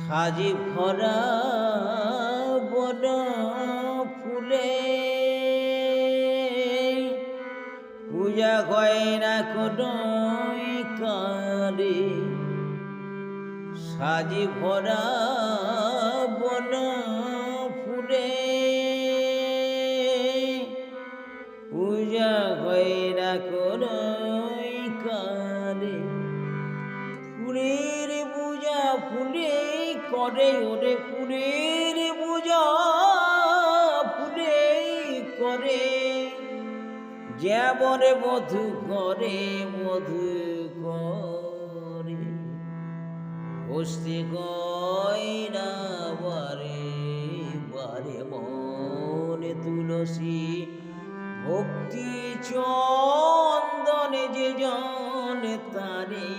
সাজি ভরা বন ফুলে পূজা হয় না কোনো কারে। সাজি ভরা বন ফুলে পূজা হয় না কোনো কারে। ফুলের পূজা ফুলে করে ওরে, ফুলের পূজা ফুলে করে, যেমন মধু করে মধু করে। বসতে কয় না বারে বারে মনে তুলসী ভক্তি চন্দনে যে জন তারে।